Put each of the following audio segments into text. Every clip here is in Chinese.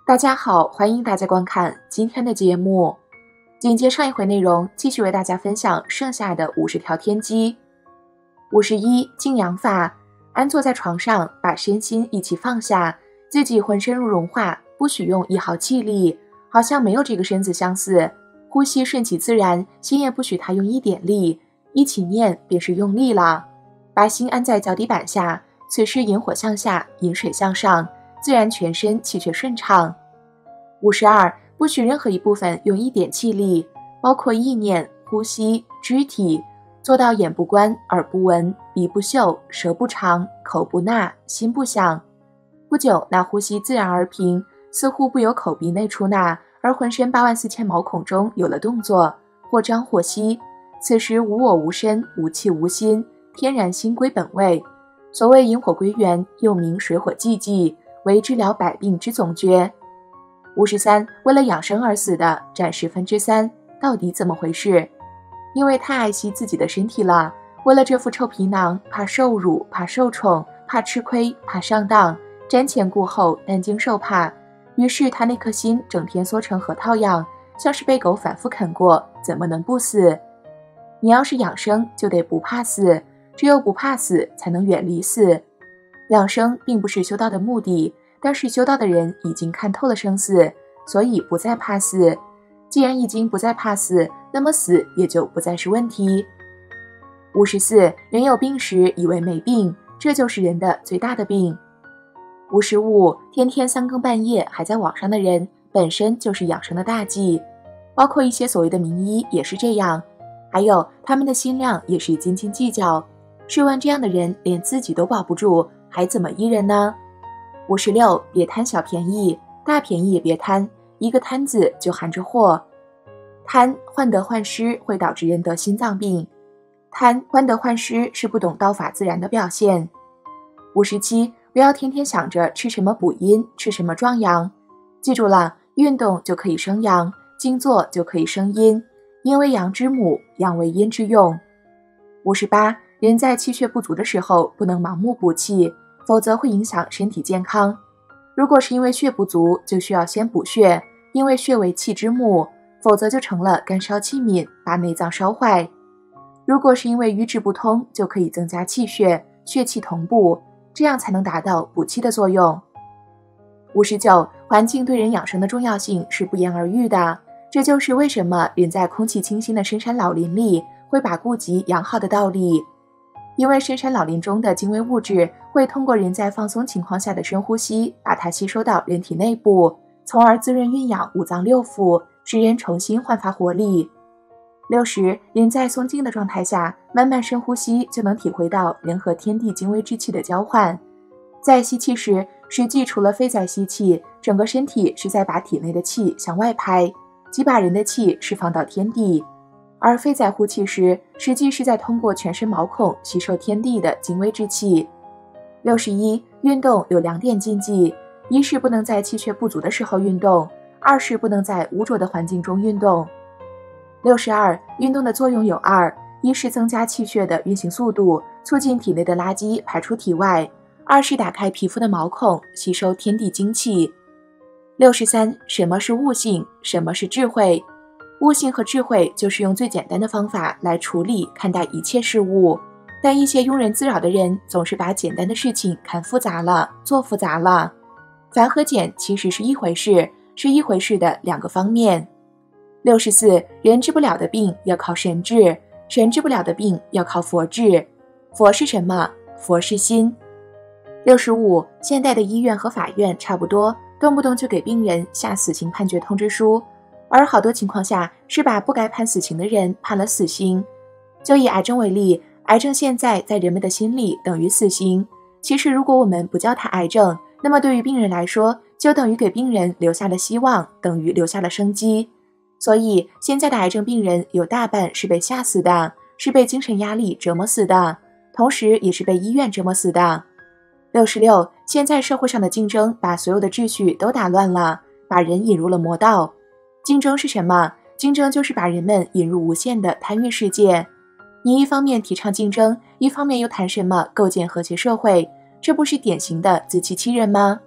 大家好，欢迎大家观看今天的节目。紧接上一回内容，继续为大家分享剩下的50条天机。51静养法，安坐在床上，把身心一起放下，自己浑身融化，不许用一毫气力，好像没有这个身子相似。呼吸顺其自然，心也不许它用一点力，一起念便是用力了。把心安在脚底板下，此时引火向下，引水向上，自然全身气血顺畅。52不许任何一部分用一点气力，包括意念、呼吸、肢体，做到眼不观、耳不闻、鼻不嗅、舌不尝、口不纳、心不想。不久，那呼吸自然而平，似乎不由口鼻内出纳，而浑身84000毛孔中有了动作，或张或息。此时无我无身，无气无心，天然心归本位。所谓引火归元，又名水火既济，为治疗百病之总诀。53为了养生而死的占3%，到底怎么回事？因为太爱惜自己的身体了，为了这副臭皮囊，怕受辱，怕受宠，怕吃亏，怕上当，瞻前顾后，担惊受怕。于是他那颗心整天缩成核桃样，像是被狗反复啃过，怎么能不死？你要是养生，就得不怕死，只有不怕死，才能远离死。养生并不是修道的目的，但是修道的人已经看透了生死，所以不再怕死。既然已经不再怕死，那么死也就不再是问题。54人有病时以为没病，这就是人的最大的病。55天天3更半夜还在网上的人，本身就是养生的大忌，包括一些所谓的名医也是这样，还有他们的心量也是斤斤计较。试问这样的人连自己都保不住，还怎么医人呢？56别贪小便宜，大便宜也别贪，一个贪字就含着祸。贪患得患失会导致人得心脏病，贪患得患失是不懂道法自然的表现。57不要天天想着吃什么补阴，吃什么壮阳。记住了，运动就可以生阳，静坐就可以生阴，阴为阳之母，阳为阴之用。58人在气血不足的时候，不能盲目补气，否则会影响身体健康。如果是因为血不足，就需要先补血，因为血为气之母，否则就成了干烧气敏，把内脏烧坏。如果是因为瘀滞不通，就可以增加气血，血气同步，这样才能达到补气的作用。59环境对人养生的重要性是不言而喻的，这就是为什么人在空气清新的深山老林里会把痼疾养好的道理。因为深山老林中的精微物质会通过人在放松情况下的深呼吸，把它吸收到人体内部，从而滋润运养五脏六腑，使人重新焕发活力。60人在松静的状态下，慢慢深呼吸，就能体会到人和天地精微之气的交换。在吸气时，实际除了肺在吸气，整个身体是在把体内的气向外排，即把人的气释放到天地。而肺在呼气时，实际是在通过全身毛孔吸收天地的精微之气。61运动有2点禁忌，一是不能在气血不足的时候运动，二是不能在污浊的环境中运动。62运动的作用有2，一是增加气血的运行速度，促进体内的垃圾排出体外，二是打开皮肤的毛孔，吸收天地精气。63什么是悟性，什么是智慧？悟性和智慧就是用最简单的方法来处理看待一切事物，但一些庸人自扰的人总是把简单的事情看复杂了，做复杂了。繁和简其实是一回事，是一回事的2个方面。64人治不了的病要靠神治，神治不了的病要靠佛治。佛是什么？佛是心。65现代的医院和法院差不多，动不动就给病人下死刑判决通知书，而好多情况下是把不该判死刑的人判了死刑。就以癌症为例，癌症现在在人们的心里等于死刑，其实如果我们不叫它癌症，那么对于病人来说，就等于给病人留下了希望，等于留下了生机。所以现在的癌症病人有大半是被吓死的，是被精神压力折磨死的，同时也是被医院折磨死的。66现在社会上的竞争把所有的秩序都打乱了，把人引入了魔道。竞争是什么？竞争就是把人们引入无限的贪欲世界。你一方面提倡竞争，一方面又谈什么构建和谐社会，这不是典型的自欺欺人吗？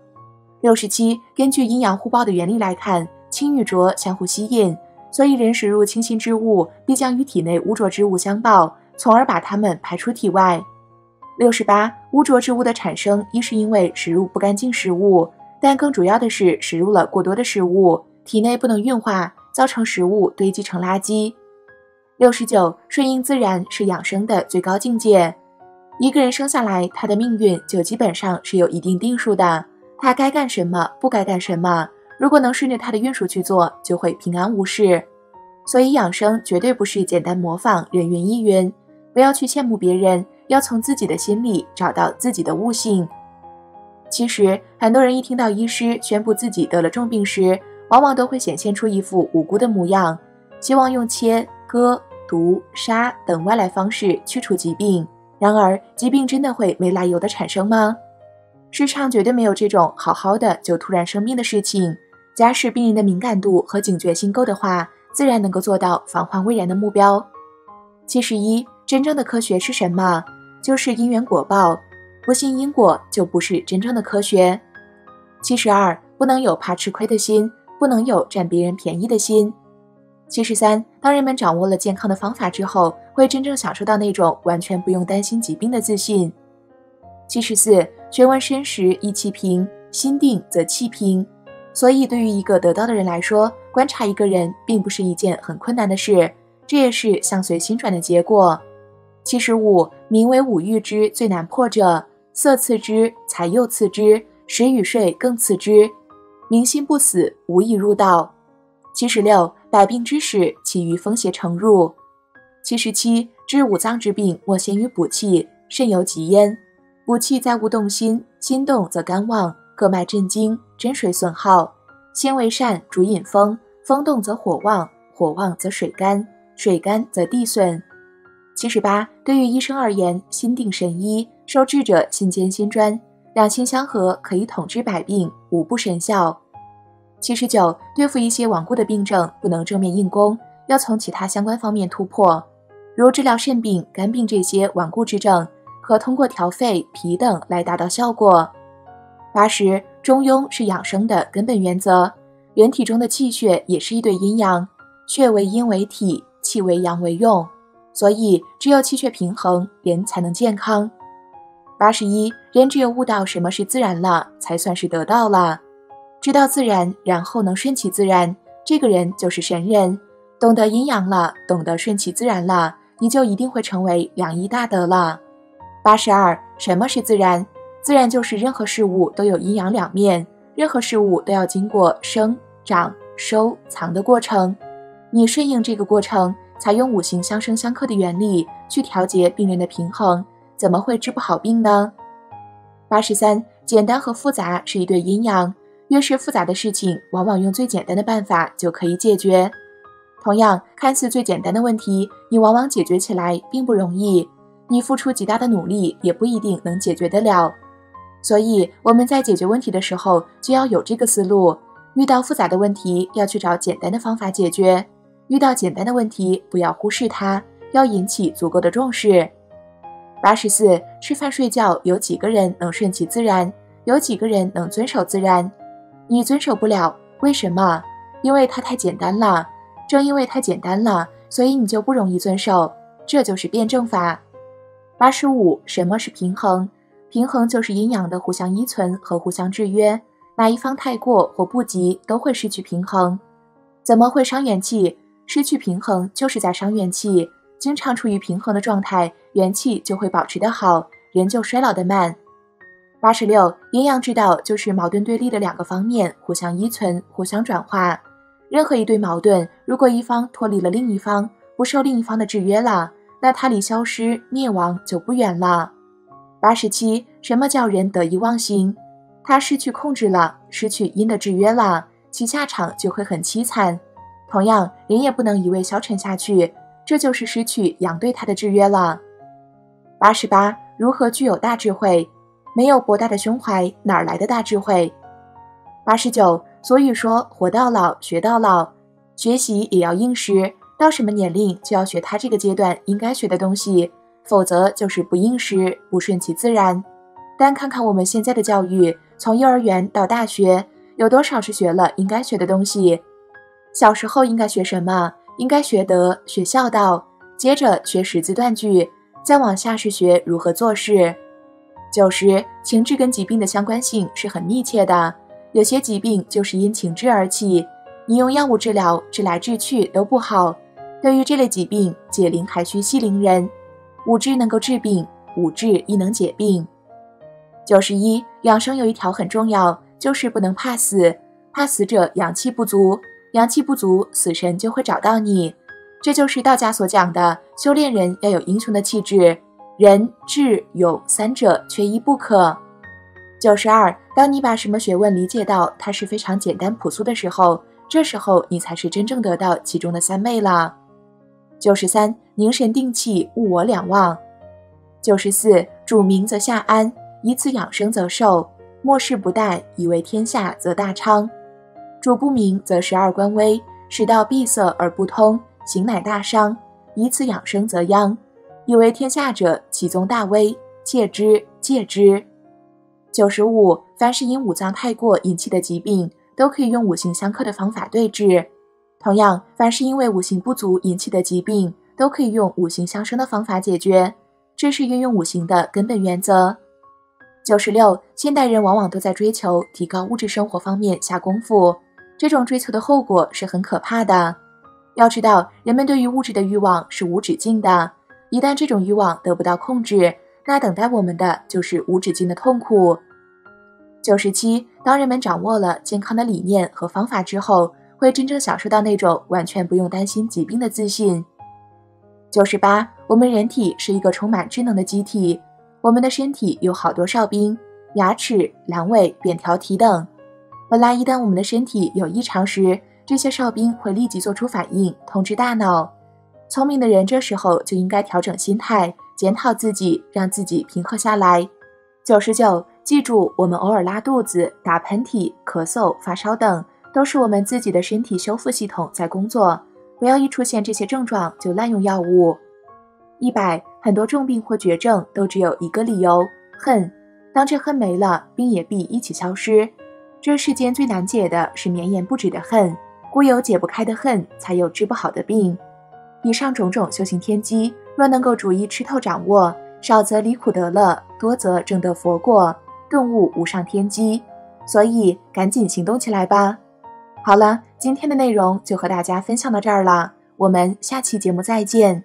67，根据阴阳互爆的原理来看，清与浊相互吸引，所以人食入清新之物，必将与体内污浊之物相爆，从而把它们排出体外。68，污浊之物的产生，一是因为食入不干净食物，但更主要的是食入了过多的食物，体内不能运化，造成食物堆积成垃圾。69，顺应自然是养生的最高境界。一个人生下来，他的命运就基本上是有一定定数的，他该干什么，不该干什么，如果能顺着他的运数去做，就会平安无事。所以养生绝对不是简单模仿人云亦云，不要去羡慕别人，要从自己的心里找到自己的悟性。其实很多人一听到医师宣布自己得了重病时，往往都会显现出一副无辜的模样，希望用切、割、毒、杀等外来方式去除疾病。然而疾病真的会没来由的产生吗？世上绝对没有这种好好的就突然生病的事情，假使病人的敏感度和警觉性够的话，自然能够做到防患未然的目标。71，真正的科学是什么？就是因缘果报，不信因果就不是真正的科学。72，不能有怕吃亏的心，不能有占别人便宜的心。73，当人们掌握了健康的方法之后，会真正享受到那种完全不用担心疾病的自信。74，学问深时意气平，心定则气平。所以对于一个得道的人来说，观察一个人并不是一件很困难的事，这也是相随心转的结果。75，名为五欲之最难破者，色次之，财又次之，食与睡更次之。民心不死，无以入道。76，百病之始，起于风邪成入。77，治五脏之病，莫先于补气，肾有疾焉。补气在勿动心，心动则肝旺，各脉震惊，真水损耗。心为善，主引风，风动则火旺，火旺则水干，水干则地损。78，对于医生而言，心定神医，受治者心坚心专，两心相合，可以统治百病，无不神效。79，对付一些顽固的病症，不能正面硬攻，要从其他相关方面突破，如治疗肾病、肝病这些顽固之症，可通过调肺、脾等来达到效果。80，中庸是养生的根本原则，人体中的气血也是一对阴阳，血为阴为体，气为阳为用，所以只有气血平衡，人才能健康。81，人只有悟到什么是自然了，才算是得道了。知道自然，然后能顺其自然，这个人就是神人。懂得阴阳了，懂得顺其自然了，你就一定会成为良医大德了。82，什么是自然？自然就是任何事物都有阴阳两面，任何事物都要经过生、长、收、藏的过程。你顺应这个过程，采用五行相生相克的原理去调节病人的平衡，怎么会治不好病呢？83，简单和复杂是一对阴阳，越是复杂的事情，往往用最简单的办法就可以解决。同样，看似最简单的问题，你往往解决起来并不容易，你付出极大的努力，也不一定能解决得了。所以我们在解决问题的时候，就要有这个思路，遇到复杂的问题，要去找简单的方法解决；遇到简单的问题，不要忽视它，要引起足够的重视。84，吃饭睡觉，有几个人能顺其自然？有几个人能遵守自然？你遵守不了，为什么？因为它太简单了。正因为太简单了，所以你就不容易遵守，这就是辩证法。85，什么是平衡？平衡就是阴阳的互相依存和互相制约，哪一方太过或不及，都会失去平衡。怎么会伤元气？失去平衡就是在伤元气，经常处于平衡的状态，元气就会保持得好，人就衰老得慢。86，阴阳之道就是矛盾对立的两个方面互相依存，互相转化。任何一对矛盾，如果一方脱离了另一方，不受另一方的制约了，那它离消失灭亡就不远了。87，什么叫人得意忘形？他失去控制了，失去阴的制约了，其下场就会很凄惨。同样，人也不能一味消沉下去，这就是失去阳对他的制约了。88，如何具有大智慧？没有博大的胸怀，哪来的大智慧？89，所以说活到老学到老，学习也要应时，到什么年龄就要学他这个阶段应该学的东西，否则就是不应时，不顺其自然。单看看我们现在的教育，从幼儿园到大学，有多少是学了应该学的东西？小时候应该学什么？应该学德，学孝道，接着学识字断句，再往下是学如何做事。90. 情志跟疾病的相关性是很密切的，有些疾病就是因情志而起，你用药物治疗，治来治去都不好。对于这类疾病，解铃还须系铃人，五志能够治病，五志亦能解病。91. 养生有一条很重要，就是不能怕死，怕死者阳气不足，阳气不足，死神就会找到你。这就是道家所讲的，修炼人要有英雄的气质，仁、智、勇三者缺一不可。92. 当你把什么学问理解到它是非常简单朴素的时候，这时候你才是真正得到其中的三昧了。93. 凝神定气，物我两忘。94. 主明则下安，以此养生则寿，末世不殆，以为天下则大昌。主不明则12官微，使道闭塞而不通，行乃大伤，以此养生则殃，以为天下者，其宗大危，戒之，戒之。95. 凡是因五脏太过引起的疾病，都可以用五行相克的方法对治。同样，凡是因为五行不足引起的疾病，都可以用五行相生的方法解决，这是运用五行的根本原则。96. 现代人往往都在追求提高物质生活方面下功夫，这种追求的后果是很可怕的。要知道，人们对于物质的欲望是无止境的，一旦这种欲望得不到控制，那等待我们的就是无止境的痛苦。97. 当人们掌握了健康的理念和方法之后，会真正享受到那种完全不用担心疾病的自信。98. 我们人体是一个充满智能的机体，我们的身体有好多哨兵，牙齿、阑尾、扁桃体等。本来一旦我们的身体有异常时，这些哨兵会立即做出反应，通知大脑。聪明的人这时候就应该调整心态，检讨自己，让自己平和下来。99. 记住，我们偶尔拉肚子、打喷嚏、咳嗽、发烧等，都是我们自己的身体修复系统在工作，不要一出现这些症状就滥用药物。100. 很多重病或绝症都只有一个理由，恨。当这恨没了，病也必一起消失。这世间最难解的是绵延不止的恨，故有解不开的恨，才有治不好的病。以上种种修行天机，若能够逐一吃透掌握，少则离苦得乐，多则证得佛果，顿悟无上天机。所以赶紧行动起来吧。好了，今天的内容就和大家分享到这儿了，我们下期节目再见。